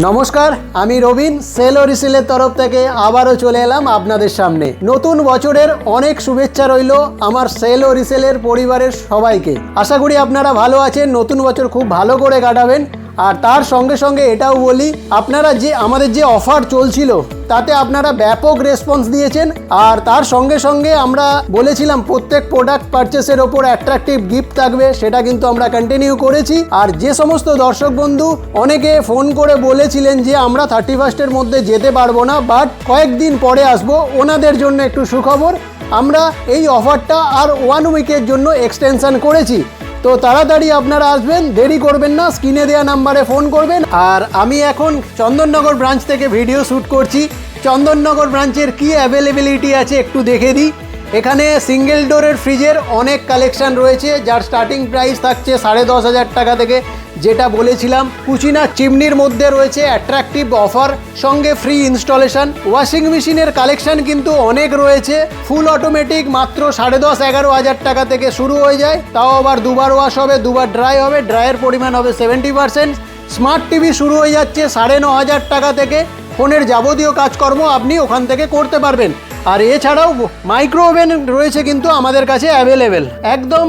নমস্কার, আমি রবিন সেল ও রিসেলের তরফ থেকে আবারও চলে এলাম আপনাদের সামনে। নতুন বছরের অনেক শুভেচ্ছা রইল আমার সেল ও রিসেলের পরিবারের সবাইকে। আশা করি আপনারা ভালো আছেন, নতুন বছর খুব ভালো করে কাটাবেন। আর তার সঙ্গে সঙ্গে এটাও বলি, আপনারা যে আমাদের যে অফার চলছিল তাতে আপনারা ব্যাপক রেসপন্স দিয়েছেন। আর তার সঙ্গে সঙ্গে আমরা বলেছিলাম প্রত্যেক প্রোডাক্ট পারচেসের ওপর অ্যাট্রাকটিভ গিফট থাকবে, সেটা কিন্তু আমরা কন্টিনিউ করেছি। আর যে সমস্ত দর্শক বন্ধু অনেকে ফোন করে বলেছিলেন যে আমরা 31-এর মধ্যে যেতে পারবো না, বাট কয়েকদিন পরে আসবো, ওনাদের জন্য একটু সুখবর, আমরা এই অফারটা আর 1 উইকের জন্য এক্সটেনশন করেছি। তো তাড়াতাড়ি আপনারা আসবেন, দেরি করবেন না, স্ক্রিনে দেওয়া নাম্বারে ফোন করবেন। আর আমি এখন চন্দননগর ব্রাঞ্চ থেকে ভিডিও শ্যুট করছি। চন্দননগর ব্রাঞ্চের কি অ্যাভেলেবিলিটি আছে একটু দেখে দিই। এখানে সিঙ্গেল ডোরের ফ্রিজের অনেক কালেকশান রয়েছে, যার স্টার্টিং প্রাইস থাকছে 10,500 টাকা থেকে। যেটা বলেছিলাম, কুচিনা চিমনির মধ্যে রয়েছে অ্যাট্রাকটিভ অফার, সঙ্গে ফ্রি ইনস্টলেশন। ওয়াশিং মেশিনের কালেকশান কিন্তু অনেক রয়েছে। ফুল অটোমেটিক মাত্র 10,500-11,000 টাকা থেকে শুরু হয়ে যায়, তাও আবার দুবার ওয়াশ হবে, দুবার ড্রাই হবে, ড্রাইয়ের পরিমাণ হবে 70%। স্মার্ট টিভি শুরু হয়ে যাচ্ছে 9,500 টাকা থেকে। ফোনের যাবতীয় কাজকর্ম আপনি ওখান থেকে করতে পারবেন। আর এছাড়াও মাইক্রো ওভেন রয়েছে কিন্তু আমাদের কাছে অ্যাভেলেবেল, একদম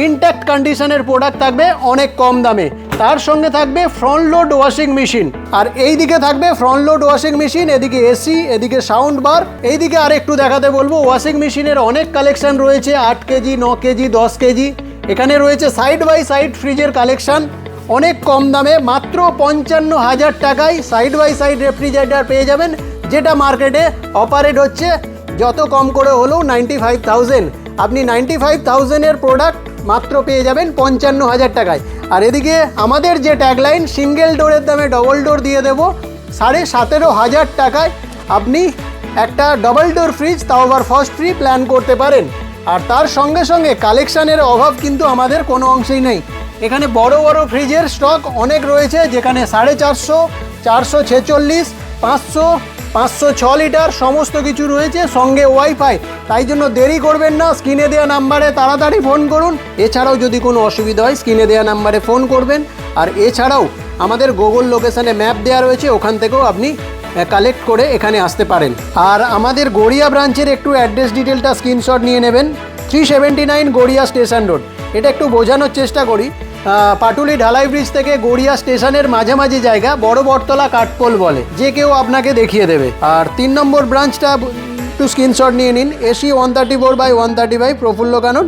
ইনট্যাক্ট কন্ডিশনের প্রোডাক্ট থাকবে অনেক কম দামে। তার সঙ্গে থাকবে ফ্রন্ট লোড ওয়াশিং মেশিন, আর এই দিকে থাকবে ফ্রন্ট লোড ওয়াশিং মেশিন, এদিকে এসি, এদিকে সাউন্ড বার। এইদিকে আর একটু দেখাতে বলবো, ওয়াশিং মেশিনের অনেক কালেকশন রয়েছে, 8 কেজি, 9 কেজি, 10 কেজি। এখানে রয়েছে সাইড বাই সাইড ফ্রিজের কালেকশন অনেক কম দামে, মাত্র 55,000 টাকায় সাইড বাই সাইড রেফ্রিজারেটর পেয়ে যাবেন, যেটা মার্কেটে অপারেট হচ্ছে যত কম করে হলেও 95,000। আপনি 95,000-এর প্রোডাক্ট মাত্র পেয়ে যাবেন 55,000 টাকায়। আর এদিকে আমাদের যে ট্যাগলাইন, সিঙ্গেল ডোরের দামে ডবল ডোর দিয়ে দেবো 17,500 টাকায়। আপনি একটা ডবল ডোর ফ্রিজ, তাও আবার ফার্স্ট ফ্রি প্ল্যান করতে পারেন। আর তার সঙ্গে সঙ্গে কালেকশানের অভাব কিন্তু আমাদের কোনো অংশেই নেই। এখানে বড় বড় ফ্রিজের স্টক অনেক রয়েছে, যেখানে 450, 446, 500, 506 লিটার সমস্ত কিছু রয়েছে, সঙ্গে ওয়াইফাই। তাই জন্য দেরি করবেন না, স্ক্রিনে দেওয়া নাম্বারে তাড়াতাড়ি ফোন করুন। এছাড়াও যদি কোনো অসুবিধা হয় স্ক্রিনে দেওয়া নাম্বারে ফোন করবেন। আর এছাড়াও আমাদের গুগল লোকেশানে ম্যাপ দেওয়া রয়েছে, ওখান থেকেও আপনি কালেক্ট করে এখানে আসতে পারেন। আর আমাদের গড়িয়া ব্রাঞ্চের একটু অ্যাড্রেস ডিটেলটা স্ক্রিনশট নিয়ে নেবেন। 379 গড়িয়া স্টেশন রোড। এটা একটু বোঝানোর চেষ্টা করি, পাটুলি ঢালাই ব্রিজ থেকে গড়িয়া স্টেশনের মাঝামাঝি জায়গা, বড় বটতলা কাঠপোল বলে, যে কেউ আপনাকে দেখিয়ে দেবে। আর 3 নম্বর ব্রাঞ্চটা একটু স্ক্রিনশট নিয়ে নিন। এসি 134/135 প্রফুল্ল কানন,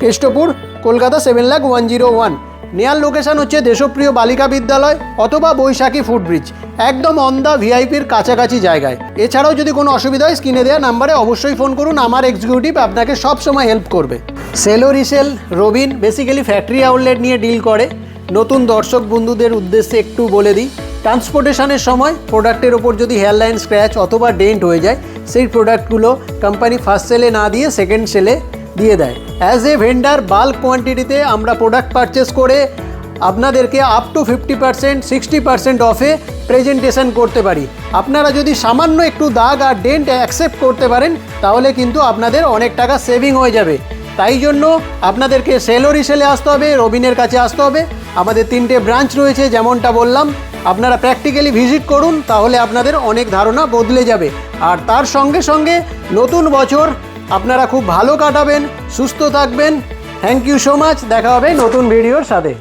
কেষ্টপুর, কলকাতা 7,01,101। নেয়ার লোকেশান হচ্ছে দেশপ্রিয় বালিকা বিদ্যালয় অথবা বৈশাখী ফুটব্রিজ, একদম অন দ্য ভিআইপির কাছাকাছি জায়গায়। এছাড়াও যদি কোনো অসুবিধা হয় স্ক্রিনে দেওয়া নাম্বারে অবশ্যই ফোন করুন, আমার এক্সিকিউটিভ আপনাকে সব সময় হেল্প করবে। সেল ও resale Robin basically factory outlet নিয়ে ডিল করে। নতুন দর্শক বন্ধুদের উদ্দেশ্যে একটু বলে দিই, ট্রান্সপোর্টেশনের সময় প্রোডাক্টের ওপর যদি হেয়ারলাইন স্ক্র্যাচ অথবা ডেন্ট হয়ে যায়, সেই প্রোডাক্টগুলো কোম্পানি ফার্স্ট সেলে না দিয়ে সেকেন্ড সেলে দিয়ে দেয়। অ্যাজ এ ভেন্ডার বাল্ক কোয়ান্টিটিতে আমরা প্রোডাক্ট পারচেস করে আপনাদেরকে আপ টু 50%, 60% অফে প্রেজেন্টেশন করতে পারি। আপনারা যদি সামান্য একটু দাগ আর ডেন্ট অ্যাকসেপ্ট করতে পারেন, তাহলে কিন্তু আপনাদের অনেক টাকা সেভিং হয়ে যাবে। তাই জন্য আপনাদেরকে সেল ও রিসেলে আসতে হবে, রবিনের কাছে আসতে হবে। আমাদের 3টে ব্রাঞ্চ রয়েছে, যেমনটা বললাম। আপনারা প্র্যাকটিক্যালি ভিজিট করুন, তাহলে আপনাদের অনেক ধারণা বদলে যাবে। আর তার সঙ্গে সঙ্গে নতুন বছর আপনারা খুব ভালো কাটাবেন, সুস্থ থাকবেন। Thank you so much. দেখা হবে নতুন ভিডিওর সাথে।